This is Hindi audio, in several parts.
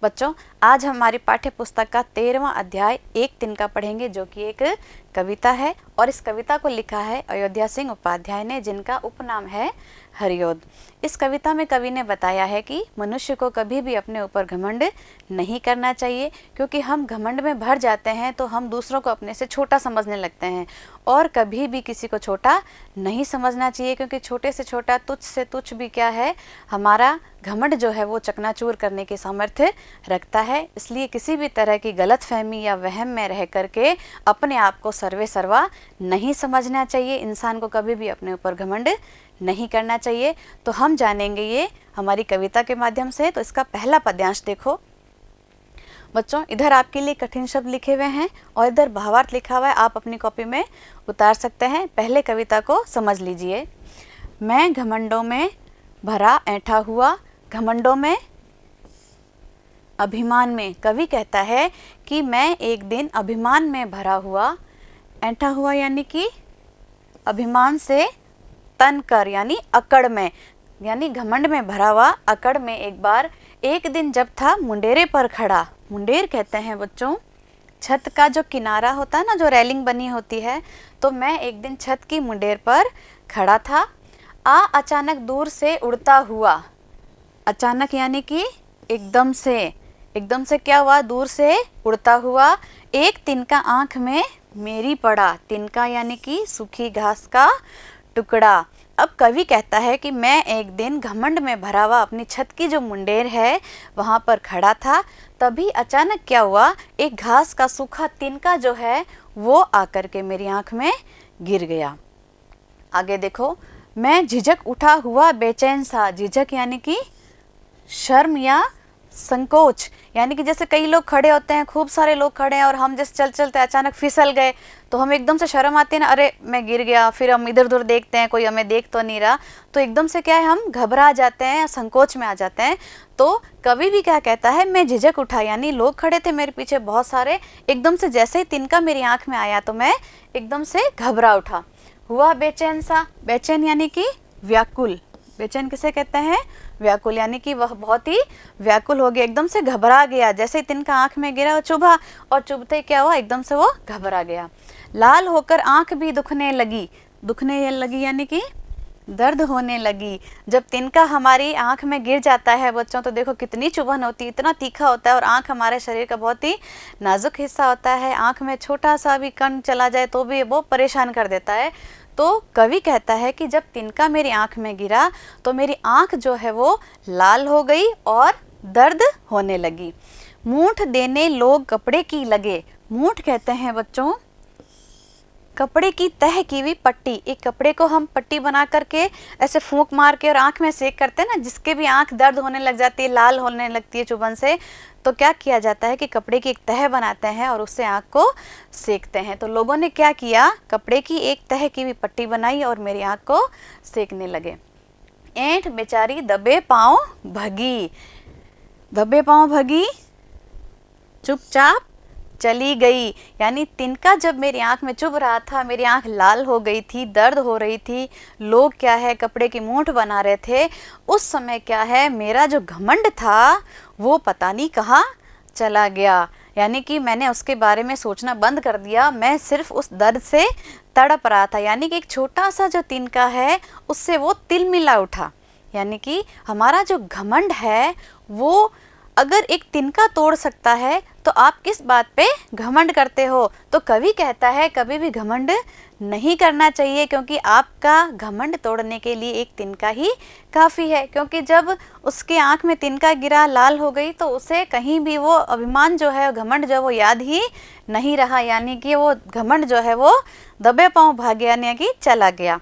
बच्चों, आज हमारी पाठ्य पुस्तक का 13वां अध्याय एक तिनका पढ़ेंगे, जो कि एक कविता है। और इस कविता को लिखा है अयोध्या सिंह उपाध्याय ने, जिनका उपनाम है हरिओद। इस कविता में कवि ने बताया है कि मनुष्य को कभी भी अपने ऊपर घमंड नहीं करना चाहिए, क्योंकि हम घमंड में भर जाते हैं तो हम दूसरों को अपने से छोटा समझने लगते हैं। और कभी भी किसी को छोटा नहीं समझना चाहिए, क्योंकि छोटे से छोटा, तुच्छ से तुच्छ भी क्या है, हमारा घमंड जो है वो चकनाचूर करने की सामर्थ्य रखता है। इसलिए किसी भी तरह की गलतफहमी या वहम में रह करके अपने आप को सर्वे सर्वा नहीं समझना चाहिए। इंसान को कभी भी अपने ऊपर घमंड नहीं करना चाहिए। तो हम जानेंगे ये हमारी कविता के माध्यम से। तो इसका पहला पद्यांश देखो बच्चों, इधर आपके लिए कठिन शब्द लिखे हुए हैं और इधर भावार्थ लिखा हुआ है, आप अपनी कॉपी में उतार सकते हैं। पहले कविता को समझ लीजिए। मैं घमंडों में भरा ऐंठा हुआ, घमंडों में, अभिमान में। कवि कहता है कि मैं एक दिन अभिमान में भरा हुआ, ऐंठा हुआ यानी कि अभिमान से तन कर, यानी अकड़ में, यानी घमंड में भरा हुआ अकड़ में एक दिन जब था मुंडेरे पर खड़ा। मुंडेर कहते हैं बच्चों छत का जो किनारा होता है ना, जो रेलिंग बनी होती है। तो मैं एक दिन छत की मुंडेर पर खड़ा था। अचानक दूर से उड़ता हुआ, अचानक यानी कि एकदम से क्या हुआ, दूर से उड़ता हुआ एक तिनका आंख में मेरी पड़ा। तिनका यानी कि सूखी घास का टुकड़ा। अब कवि कहता है कि मैं एक दिन घमंड में भरा हुआ अपनी छत की जो मुंडेर है वहाँ पर खड़ा था। तभी अचानक क्या हुआ, एक घास का सूखा तिनका जो है वो आकर के मेरी आंख में गिर गया। आगे देखो, मैं झिझक उठा हुआ बेचैन सा। झिझक यानी कि शर्म या संकोच, यानी कि जैसे कई लोग खड़े होते हैं, खूब सारे लोग खड़े हैं और हम जैसे चल चलते अचानक फिसल गए तो हम एकदम से शर्म आती है ना, अरे मैं गिर गया। फिर हम इधर उधर देखते हैं, कोई हमें देख तो नहीं रहा, तो एकदम से क्या है, हम घबरा जाते हैं, संकोच में आ जाते हैं। तो कवि भी क्या कहता है, मैं झिझक उठा, यानी लोग खड़े थे मेरे पीछे बहुत सारे, एकदम से जैसे ही तिनका मेरी आंख में आया तो मैं एकदम से घबरा उठा। हुआ बेचैन सा, बेचैन यानी कि व्याकुल। बेचैन किसे कहते हैं, व्याकुल, यानी कि वह बहुत ही व्याकुल हो गया, एकदम से घबरा गया। जैसे ही तिनका आंख में गिरा, वो चुभा और चुभते क्या हुआ, एकदम से वो घबरा गया। लाल होकर आंख भी दुखने लगी यानी कि दर्द होने लगी। जब तिनका हमारी आंख में गिर जाता है बच्चों, तो देखो कितनी चुभन होती है, इतना तीखा होता है। और आंख हमारे शरीर का बहुत ही नाजुक हिस्सा होता है। आंख में छोटा सा भी कण चला जाए तो भी वो परेशान कर देता है। तो कवि कहता है कि जब तिनका मेरी आंख में गिरा तो मेरी आंख जो है वो लाल हो गई और दर्द होने लगी। मूठ देने लोग कपड़े की लगे। मूठ कहते हैं बच्चों कपड़े की तह की हुई पट्टी। एक कपड़े को हम पट्टी बना करके ऐसे फूंक मार के और आंख में सेक करते हैं ना, जिसके भी आंख दर्द होने लग जाती है, लाल होने लगती है चुभन से, तो क्या किया जाता है कि कपड़े की एक तह बनाते हैं और उससे आंख को सेकते हैं। तो लोगों ने क्या किया, कपड़े की एक तह की भी पट्टी बनाई और मेरी आंख को सेकने लगे। ऐंठ बेचारी दबे पांव भगी, चुपचाप चली गई। यानी तिनका जब मेरी आंख में चुभ रहा था, मेरी आंख लाल हो गई थी, दर्द हो रही थी, लोग क्या है कपड़े की मूठ बना रहे थे, उस समय क्या है मेरा जो घमंड था वो पता नहीं कहाँ चला गया। यानी कि मैंने उसके बारे में सोचना बंद कर दिया, मैं सिर्फ उस दर्द से तड़प रहा था। यानी कि एक छोटा सा जो तिनका है उससे वो तिलमिला उठा। यानी कि हमारा जो घमंड है वो अगर एक तिनका तोड़ सकता है तो आप किस बात पे घमंड करते हो। तो कवि कहता है कभी भी घमंड नहीं करना चाहिए, क्योंकि आपका घमंड तोड़ने के लिए एक तिनका ही काफ़ी है। क्योंकि जब उसके आंख में तिनका गिरा, लाल हो गई, तो उसे कहीं भी वो अभिमान जो है, घमंड जो है वो याद ही नहीं रहा। यानी कि वो घमंड जो है वो दबे पांव भाग गया, यानी कि चला गया।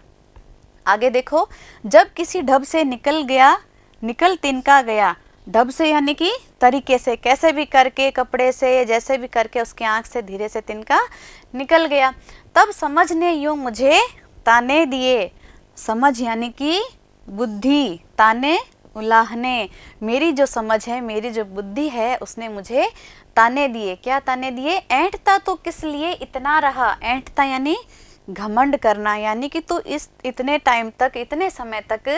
आगे देखो, जब किसी ढब से निकल तिनका गया। ढब से यानी कि तरीके से, कैसे भी करके, कपड़े से, जैसे भी करके उसकी आंख से धीरे से तिनका निकल गया। तब समझ ने यूं मुझे ताने दिए। समझ यानी कि बुद्धि, ताने उलाहने, मेरी जो समझ है, मेरी जो बुद्धि है, उसने मुझे ताने दिए। क्या ताने दिए, ऐंठता तो किस लिए इतना रहा। ऐंठता यानी घमंड करना, यानी कि तू इतने टाइम तक, इतने समय तक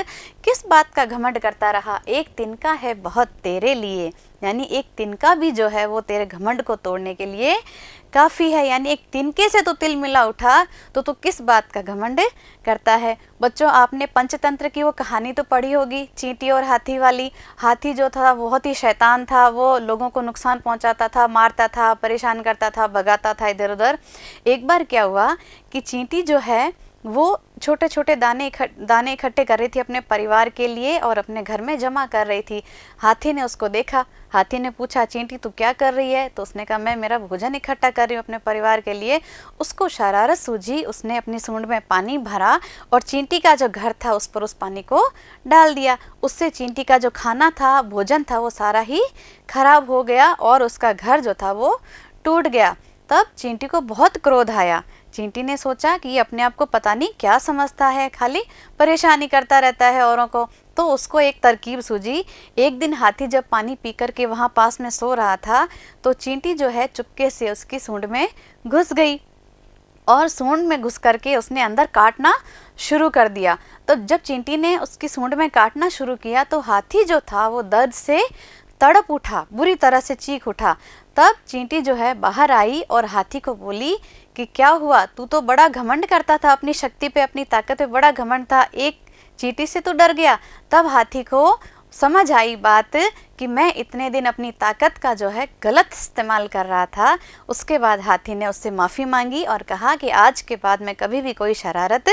किस बात का घमंड करता रहा, एक तिनका है बहुत तेरे लिए। यानी एक तिनका भी जो है वो तेरे घमंड को तोड़ने के लिए काफ़ी है। यानी एक तिनके से तो तिल मिला उठा तो तू किस बात का घमंड करता है। बच्चों, आपने पंचतंत्र की वो कहानी तो पढ़ी होगी, चींटी और हाथी वाली। हाथी जो था बहुत ही शैतान था, वो लोगों को नुकसान पहुंचाता था, मारता था, परेशान करता था, भगाता था इधर उधर। एक बार क्या हुआ कि चींटी जो है वो छोटे छोटे दाने इकट्ठे कर रही थी अपने परिवार के लिए और अपने घर में जमा कर रही थी। हाथी ने उसको देखा, हाथी ने पूछा, चींटी तू क्या कर रही है? तो उसने कहा, मैं मेरा भोजन इकट्ठा कर रही हूँ अपने परिवार के लिए। उसको शरारत सूझी, उसने अपनी सूंड में पानी भरा और चींटी का जो घर था उस पर उस पानी को डाल दिया। उससे चींटी का जो खाना था, भोजन था, वो सारा ही खराब हो गया और उसका घर जो था वो टूट गया। तब चींटी को बहुत क्रोध आया। चींटी ने सोचा कि ये अपने आप को पता नहीं क्या समझता है, खाली परेशानी करता रहता है औरों को। तो उसको एक तरकीब सूझी। एक दिन हाथी जब पानी पी कर के वहाँ पास में सो रहा था तो चींटी जो है चुपके से उसकी सूंड में घुस गई और सूंड में घुस करके उसने अंदर काटना शुरू कर दिया। तो जब चींटी ने उसकी सूंड में काटना शुरू किया तो हाथी जो था वो दर्द से तड़प उठा, बुरी तरह से चीख उठा। तब चींटी जो है बाहर आई और हाथी को बोली कि क्या हुआ, तू तो बड़ा घमंड करता था, अपनी शक्ति पे, अपनी ताकत पे बड़ा घमंड था, एक चींटी से तू डर गया। तब हाथी को समझ आई बात कि मैं इतने दिन अपनी ताकत का जो है गलत इस्तेमाल कर रहा था। उसके बाद हाथी ने उससे माफ़ी मांगी और कहा कि आज के बाद मैं कभी भी कोई शरारत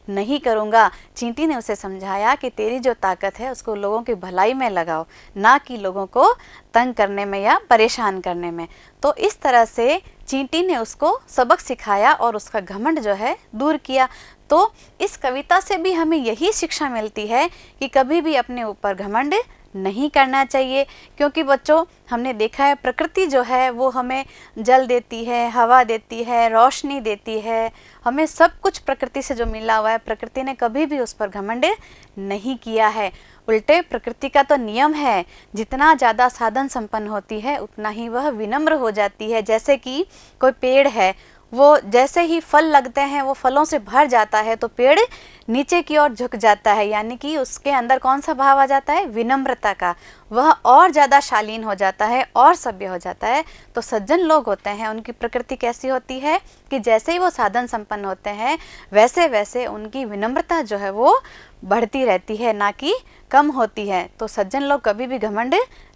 नहीं करूँगा। चींटी ने उसे समझाया कि तेरी जो ताकत है उसको लोगों की भलाई में लगाओ, ना कि लोगों को तंग करने में या परेशान करने में। तो इस तरह से चींटी ने उसको सबक सिखाया और उसका घमंड जो है दूर किया। तो इस कविता से भी हमें यही शिक्षा मिलती है कि कभी भी अपने ऊपर घमंड नहीं करना चाहिए, क्योंकि बच्चों हमने देखा है प्रकृति जो है वो हमें जल देती है, हवा देती है, रोशनी देती है, हमें सब कुछ प्रकृति से जो मिला हुआ है, प्रकृति ने कभी भी उस पर घमंड नहीं किया है। उल्टे प्रकृति का तो नियम है, जितना ज़्यादा साधन संपन्न होती है उतना ही वह विनम्र हो जाती है। जैसे कि कोई पेड़ है, वो जैसे ही फल लगते हैं वो फलों से भर जाता है तो पेड़ नीचे की ओर झुक जाता है, यानी कि उसके अंदर कौन सा भाव आ जाता है, विनम्रता का। वह और ज़्यादा शालीन हो जाता है और सभ्य हो जाता है। तो सज्जन लोग होते हैं, उनकी प्रकृति कैसी होती है कि जैसे ही वो साधन संपन्न होते हैं वैसे वैसे उनकी विनम्रता जो है वो बढ़ती रहती है, ना कि कम होती है। तो सज्जन लोग कभी भी घमंड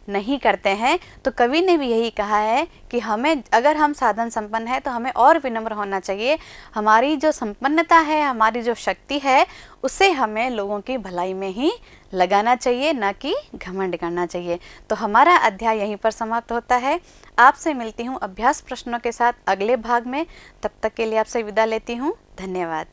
नहीं करते हैं। तो कवि ने भी यही कहा है कि हमें, अगर हम साधन संपन्न है तो हमें और विनम्र होना चाहिए। हमारी जो संपन्नता है, हमारी जो शक्ति है, उसे हमें लोगों की भलाई में ही लगाना चाहिए, ना कि घमंड करना चाहिए। तो हमारा अध्याय यहीं पर समाप्त होता है। आपसे मिलती हूँ अभ्यास प्रश्नों के साथ अगले भाग में। तब तक के लिए आपसे विदा लेती हूँ। धन्यवाद।